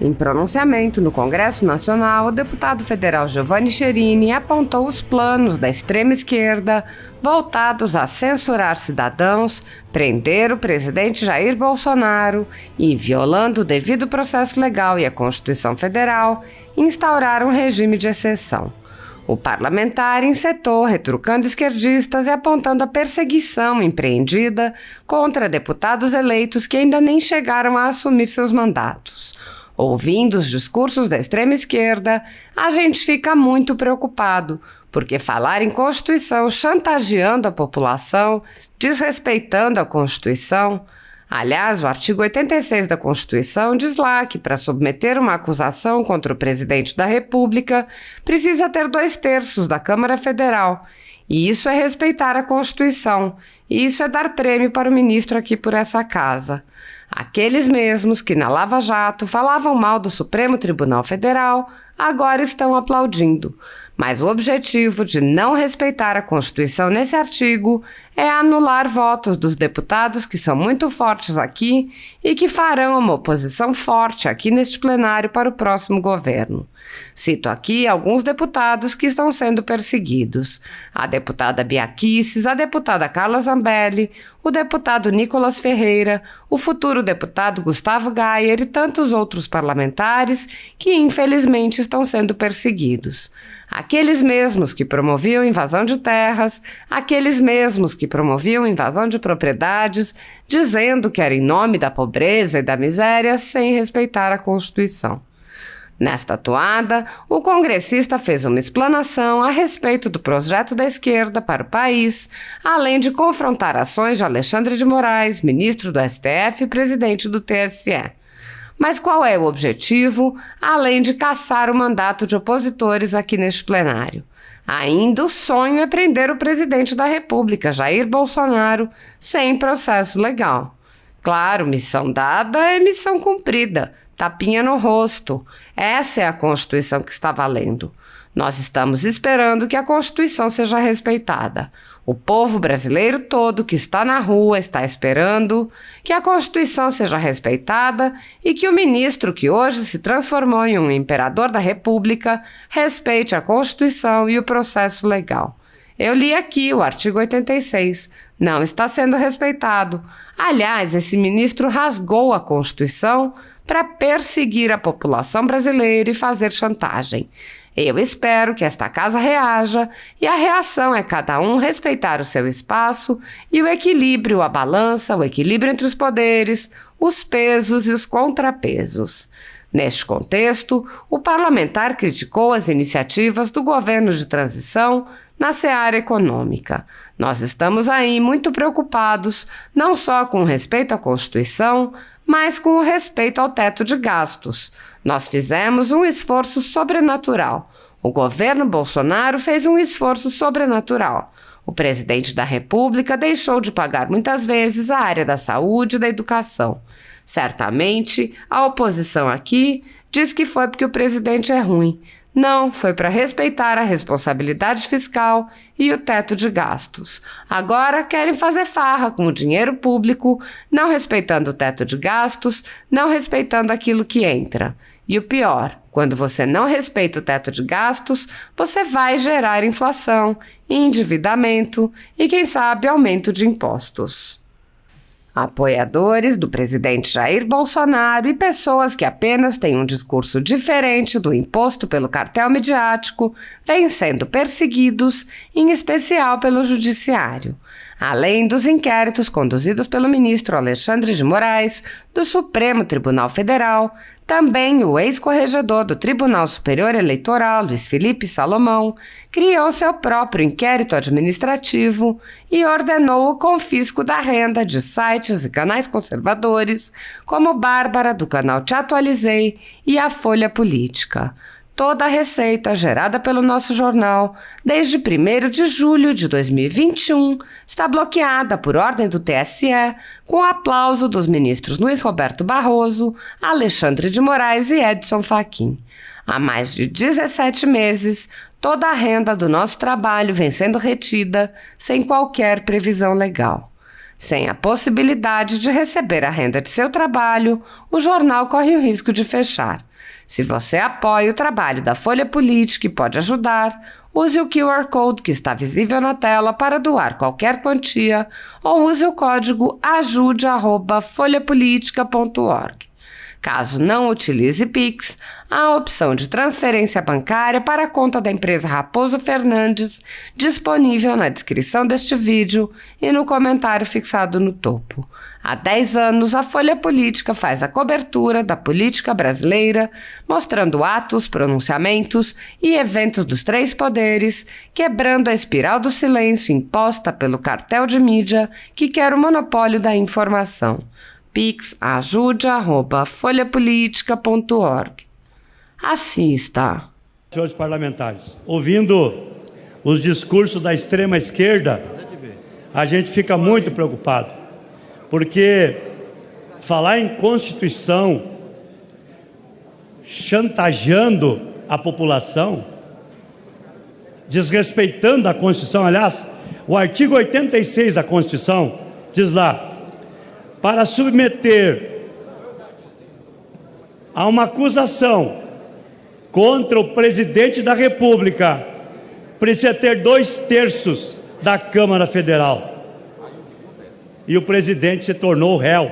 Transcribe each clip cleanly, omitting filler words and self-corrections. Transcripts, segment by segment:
Em pronunciamento no Congresso Nacional, o deputado federal Giovanni Cherini apontou os planos da extrema-esquerda voltados a censurar cidadãos, prender o presidente Jair Bolsonaro e, violando o devido processo legal e a Constituição Federal, instaurar um regime de exceção. O parlamentar encetou retrucando esquerdistas e apontando a perseguição empreendida contra deputados eleitos que ainda nem chegaram a assumir seus mandatos. Ouvindo os discursos da extrema-esquerda, a gente fica muito preocupado, porque falar em Constituição chantageando a população, desrespeitando a Constituição. Aliás, o artigo 86 da Constituição diz lá que, para submeter uma acusação contra o presidente da República, precisa ter 2/3 da Câmara Federal. E isso é respeitar a Constituição. E isso é dar prêmio para o ministro aqui por essa casa. Aqueles mesmos que na Lava Jato falavam mal do Supremo Tribunal Federal agora estão aplaudindo. Mas o objetivo de não respeitar a Constituição nesse artigo é anular votos dos deputados que são muito fortes aqui e que farão uma oposição forte aqui neste plenário para o próximo governo. Cito aqui alguns deputados que estão sendo perseguidos: a deputada Bia Kicis, a deputada Carla Zambelli, o deputado Nicolas Ferreira, o futuro deputado Gustavo Gayer e tantos outros parlamentares que infelizmente estão sendo perseguidos. Aqueles mesmos que promoviam invasão de terras, aqueles mesmos que promoviam invasão de propriedades, dizendo que era em nome da pobreza e da miséria, sem respeitar a Constituição. Nesta toada, o congressista fez uma explanação a respeito do projeto da esquerda para o país, além de confrontar ações de Alexandre de Moraes, ministro do STF e presidente do TSE. Mas qual é o objetivo, além de caçar o mandato de opositores aqui neste plenário? Ainda o sonho é prender o presidente da República, Jair Bolsonaro, sem processo legal. Claro, missão dada é missão cumprida. Tapinha no rosto. Essa é a Constituição que está valendo. Nós estamos esperando que a Constituição seja respeitada. O povo brasileiro todo que está na rua está esperando que a Constituição seja respeitada e que o ministro que hoje se transformou em um imperador da República respeite a Constituição e o processo legal. Eu li aqui o artigo 86. Não está sendo respeitado. Aliás, esse ministro rasgou a Constituição para perseguir a população brasileira e fazer chantagem. Eu espero que esta casa reaja, e a reação é cada um respeitar o seu espaço e o equilíbrio, a balança, o equilíbrio entre os poderes, os pesos e os contrapesos. Neste contexto, o parlamentar criticou as iniciativas do governo de transição na seara econômica. Nós estamos aí muito preocupados, não só com o respeito à Constituição, mas com o respeito ao teto de gastos. Nós fizemos um esforço sobrenatural. O governo Bolsonaro fez um esforço sobrenatural. O presidente da República deixou de pagar muitas vezes a área da saúde e da educação. Certamente, a oposição aqui diz que foi porque o presidente é ruim. Não, foi para respeitar a responsabilidade fiscal e o teto de gastos. Agora querem fazer farra com o dinheiro público, não respeitando o teto de gastos, não respeitando aquilo que entra. E o pior, quando você não respeita o teto de gastos, você vai gerar inflação, endividamento e, quem sabe, aumento de impostos. Apoiadores do presidente Jair Bolsonaro e pessoas que apenas têm um discurso diferente do imposto pelo cartel midiático vêm sendo perseguidos, em especial pelo judiciário. Além dos inquéritos conduzidos pelo ministro Alexandre de Moraes, do Supremo Tribunal Federal, também o ex-corregedor do Tribunal Superior Eleitoral, Luiz Felipe Salomão, criou seu próprio inquérito administrativo e ordenou o confisco da renda de sites e canais conservadores, como Bárbara, do canal Te Atualizei, e a Folha Política. Toda a receita gerada pelo nosso jornal, desde 1º de julho de 2021, está bloqueada por ordem do TSE, com o aplauso dos ministros Luiz Roberto Barroso, Alexandre de Moraes e Edson Fachin. Há mais de 17 meses, toda a renda do nosso trabalho vem sendo retida sem qualquer previsão legal. Sem a possibilidade de receber a renda de seu trabalho, o jornal corre o risco de fechar. Se você apoia o trabalho da Folha Política e pode ajudar, use o QR Code que está visível na tela para doar qualquer quantia ou use o código ajude@folhapolitica.org. Caso não utilize Pix, há a opção de transferência bancária para a conta da empresa Raposo Fernandes, disponível na descrição deste vídeo e no comentário fixado no topo. Há 10 anos, a Folha Política faz a cobertura da política brasileira, mostrando atos, pronunciamentos e eventos dos três poderes, quebrando a espiral do silêncio imposta pelo cartel de mídia que quer o monopólio da informação. Pix ajude@folhapolitica.org. Assista. Senhores parlamentares, ouvindo os discursos da extrema esquerda, a gente fica muito preocupado, porque falar em Constituição, chantageando a população, desrespeitando a Constituição, aliás, o artigo 86 da Constituição diz lá: para submeter a uma acusação contra o presidente da República, precisa ter 2/3 da Câmara Federal. E o presidente se tornou réu,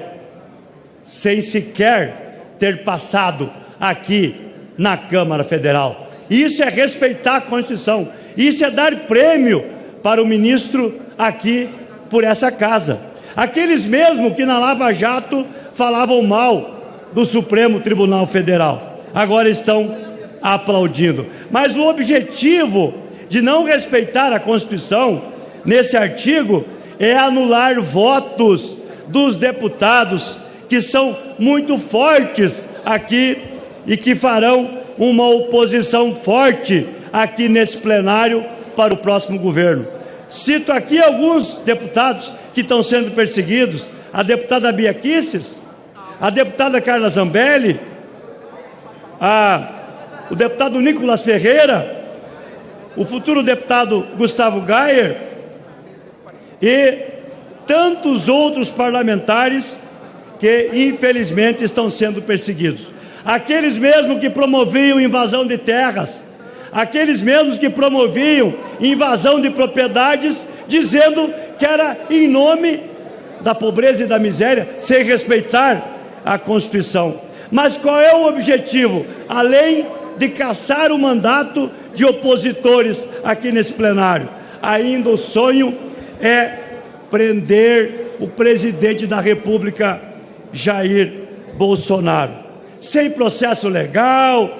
sem sequer ter passado aqui na Câmara Federal. Isso é respeitar a Constituição. Isso é dar prêmio para o ministro aqui por essa casa. Aqueles mesmos que na Lava Jato falavam mal do Supremo Tribunal Federal, agora estão aplaudindo. Mas o objetivo de não respeitar a Constituição, nesse artigo, é anular votos dos deputados que são muito fortes aqui e que farão uma oposição forte aqui nesse plenário para o próximo governo. Cito aqui alguns deputados que estão sendo perseguidos: a deputada Bia Kicis, a deputada Carla Zambelli, o deputado Nicolas Ferreira, o futuro deputado Gustavo Gayer e tantos outros parlamentares que infelizmente estão sendo perseguidos. Aqueles mesmos que promoviam invasão de terras, aqueles mesmos que promoviam invasão de propriedades, dizendo que era em nome da pobreza e da miséria, sem respeitar a Constituição. Mas qual é o objetivo? Além de caçar o mandato de opositores aqui nesse plenário, ainda o sonho é prender o presidente da República, Jair Bolsonaro, sem processo legal,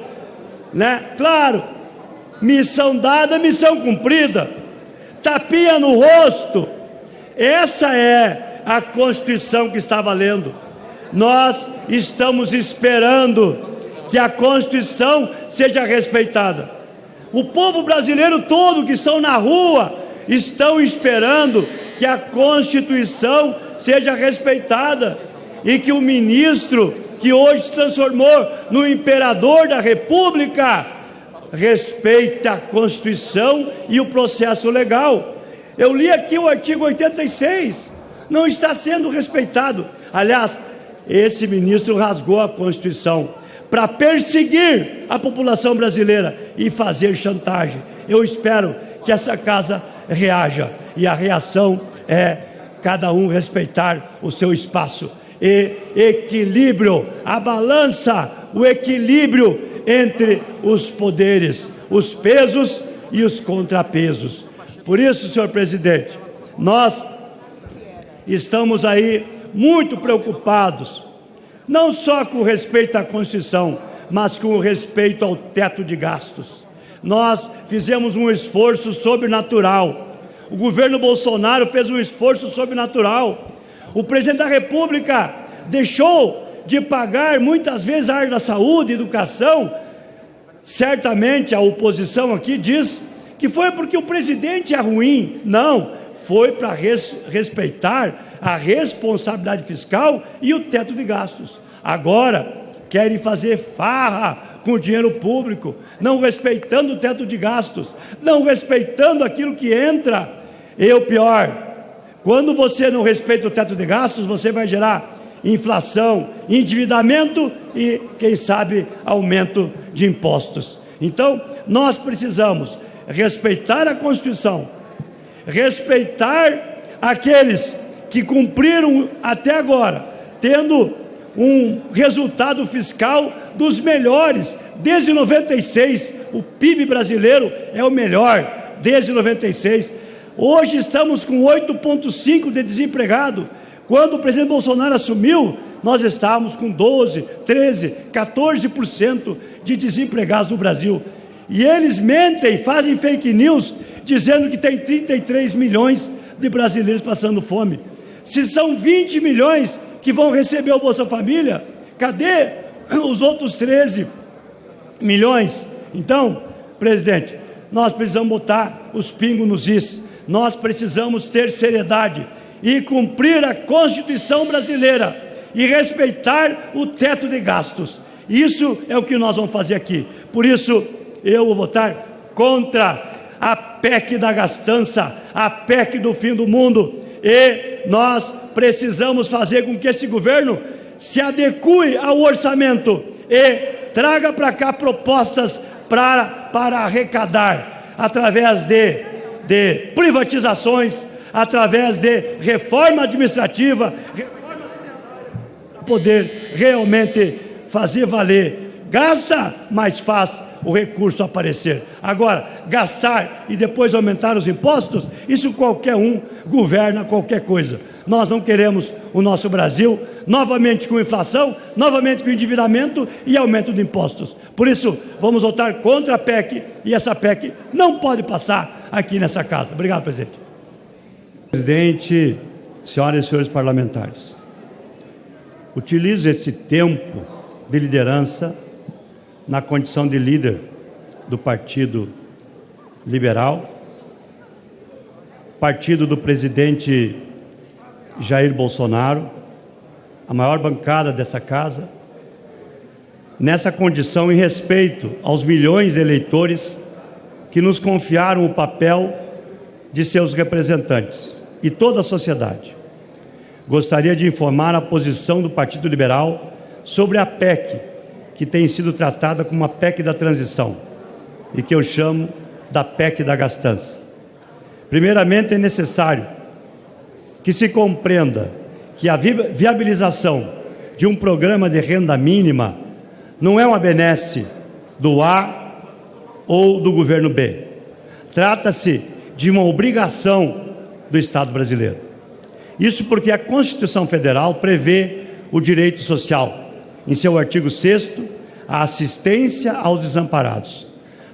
né? Claro, missão dada, missão cumprida. Tapinha no rosto. Essa é a Constituição que está valendo. Nós estamos esperando que a Constituição seja respeitada. O povo brasileiro todo que estão na rua estão esperando que a Constituição seja respeitada e que o ministro, que hoje se transformou no imperador da República, respeite a Constituição e o processo legal. Eu li aqui o artigo 86, não está sendo respeitado. Aliás, esse ministro rasgou a Constituição para perseguir a população brasileira e fazer chantagem. Eu espero que essa casa reaja, e a reação é cada um respeitar o seu espaço. E equilíbrio, a balança, o equilíbrio entre os poderes, os pesos e os contrapesos. Por isso, senhor presidente, nós estamos aí muito preocupados, não só com respeito à Constituição, mas com respeito ao teto de gastos. Nós fizemos um esforço sobrenatural. O governo Bolsonaro fez um esforço sobrenatural. O presidente da República deixou de pagar muitas vezes a área da saúde, educação. Certamente a oposição aqui diz que foi porque o presidente é ruim. Não, foi para respeitar a responsabilidade fiscal e o teto de gastos. Agora querem fazer farra com o dinheiro público, não respeitando o teto de gastos, não respeitando aquilo que entra. E o pior, Quando você não respeita o teto de gastos, você vai gerar inflação, endividamento e, quem sabe, aumento de impostos. Então, nós precisamos respeitar a Constituição, respeitar aqueles que cumpriram até agora, tendo um resultado fiscal dos melhores. Desde 96, o PIB brasileiro é o melhor, desde 96. Hoje estamos com 8,5% de desempregado. Quando o presidente Bolsonaro assumiu, nós estávamos com 12%, 13%, 14% de desempregados no Brasil. E eles mentem, fazem fake news, dizendo que tem 33 milhões de brasileiros passando fome. Se são 20 milhões que vão receber o Bolsa Família, cadê os outros 13 milhões? Então, presidente, nós precisamos botar os pingos nos is. Nós precisamos ter seriedade e cumprir a Constituição brasileira e respeitar o teto de gastos. Isso é o que nós vamos fazer aqui. Por isso, eu vou votar contra a PEC da gastança, a PEC do fim do mundo. E nós precisamos fazer com que esse governo se adeque ao orçamento e traga para cá propostas para arrecadar, através de privatizações, através de reforma administrativa, para poder realmente fazer valer. Gasta, mas faz o recurso aparecer. Agora, gastar e depois aumentar os impostos, isso qualquer um governa qualquer coisa. Nós não queremos o nosso Brasil novamente com inflação, novamente com endividamento e aumento de impostos. Por isso, vamos votar contra a PEC, e essa PEC não pode passar aqui nessa casa. Obrigado, presidente. Presidente, senhoras e senhores parlamentares, utilizo esse tempo de liderança na condição de líder do Partido Liberal, partido do presidente Jair Bolsonaro, a maior bancada dessa casa, nessa condição em respeito aos milhões de eleitores que nos confiaram o papel de seus representantes e toda a sociedade. Gostaria de informar a posição do Partido Liberal sobre a PEC, que tem sido tratada como uma PEC da transição e que eu chamo da PEC da gastança. Primeiramente, é necessário que se compreenda que a viabilização de um programa de renda mínima não é uma benesse do A ou do governo B. Trata-se de uma obrigação do Estado brasileiro. Isso porque a Constituição Federal prevê o direito social, em seu artigo 6º, a assistência aos desamparados.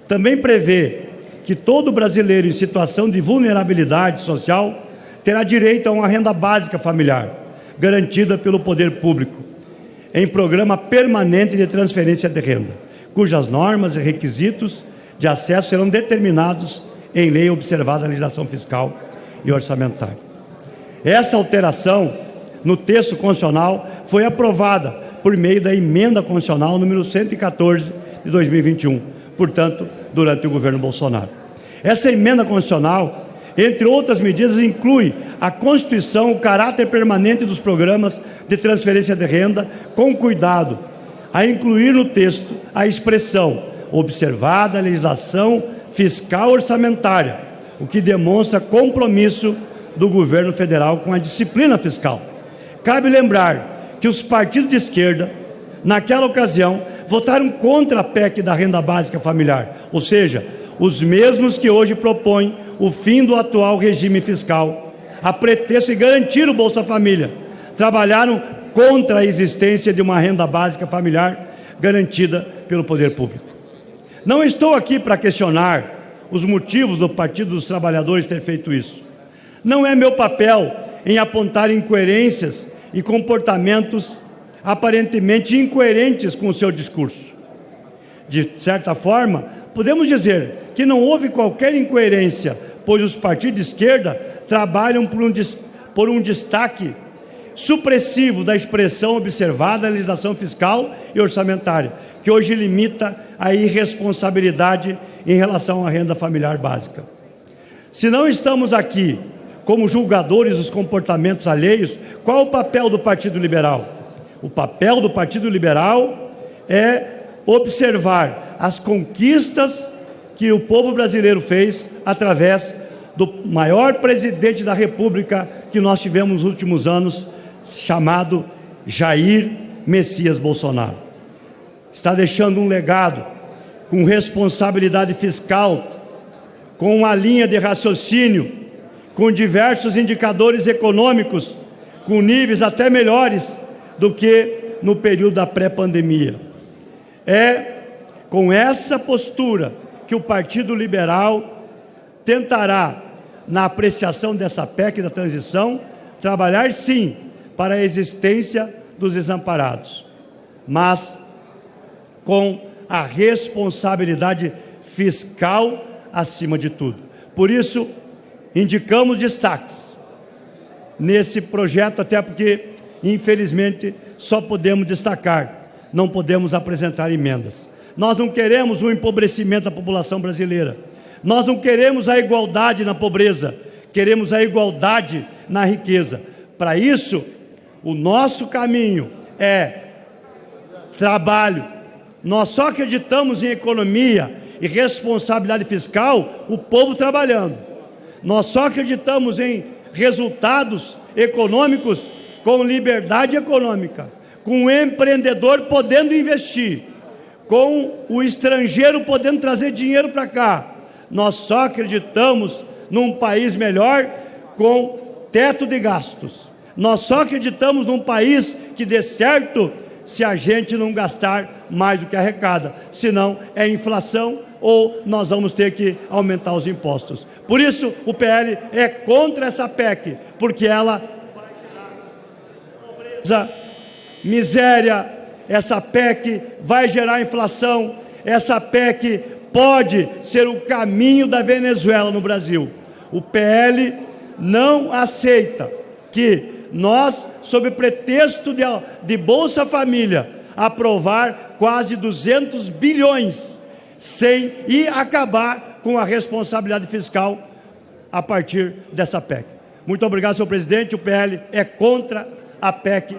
Também prevê que todo brasileiro em situação de vulnerabilidade social terá direito a uma renda básica familiar, garantida pelo poder público, em programa permanente de transferência de renda, cujas normas e requisitos de acesso serão determinados em lei, observada a legislação fiscal e orçamentária. Essa alteração no texto constitucional foi aprovada por meio da emenda constitucional número 114 de 2021, portanto, durante o governo Bolsonaro. Essa emenda constitucional, entre outras medidas, inclui a constituição, o caráter permanente dos programas de transferência de renda, com cuidado a incluir no texto a expressão observada a legislação fiscal orçamentária, o que demonstra compromisso do governo federal com a disciplina fiscal. Cabe lembrar que os partidos de esquerda, naquela ocasião, votaram contra a PEC da renda básica familiar, ou seja, os mesmos que hoje propõem o fim do atual regime fiscal, a pretexto de garantir o Bolsa Família, trabalharam contra a existência de uma renda básica familiar garantida pelo poder público. Não estou aqui para questionar os motivos do Partido dos Trabalhadores ter feito isso. Não é meu papel em apontar incoerências e comportamentos aparentemente incoerentes com o seu discurso. De certa forma, podemos dizer que não houve qualquer incoerência, pois os partidos de esquerda trabalham por um destaque supressivo da expressão observada a legislação fiscal e orçamentária, que hoje limita a irresponsabilidade em relação à renda familiar básica. Se não estamos aqui como julgadores dos comportamentos alheios, qual o papel do Partido Liberal? O papel do Partido Liberal é observar as conquistas que o povo brasileiro fez através do maior presidente da República que nós tivemos nos últimos anos, chamado Jair Messias Bolsonaro. Está deixando um legado com responsabilidade fiscal, com uma linha de raciocínio, com diversos indicadores econômicos, com níveis até melhores do que no período da pré-pandemia. É com essa postura que o Partido Liberal tentará, na apreciação dessa PEC da transição, trabalhar sim para a existência dos desamparados, mas com a responsabilidade fiscal acima de tudo. Por isso, indicamos destaques nesse projeto, até porque, infelizmente, só podemos destacar, não podemos apresentar emendas. Nós não queremos o empobrecimento da população brasileira. Nós não queremos a igualdade na pobreza, queremos a igualdade na riqueza. Para isso, o nosso caminho é trabalho. Nós só acreditamos em economia e responsabilidade fiscal o povo trabalhando. Nós só acreditamos em resultados econômicos com liberdade econômica, com o empreendedor podendo investir, com o estrangeiro podendo trazer dinheiro para cá. Nós só acreditamos num país melhor com teto de gastos. Nós só acreditamos num país que dê certo se a gente não gastar mais do que arrecada, senão é inflação ou nós vamos ter que aumentar os impostos. Por isso, o PL é contra essa PEC, porque ela vai gerar pobreza, miséria, essa PEC vai gerar inflação, essa PEC pode ser o caminho da Venezuela no Brasil. O PL não aceita que nós, sob pretexto de Bolsa Família, aprovar quase 200 bilhões sem ir acabar com a responsabilidade fiscal a partir dessa PEC. Muito obrigado, senhor presidente. O PL é contra a PEC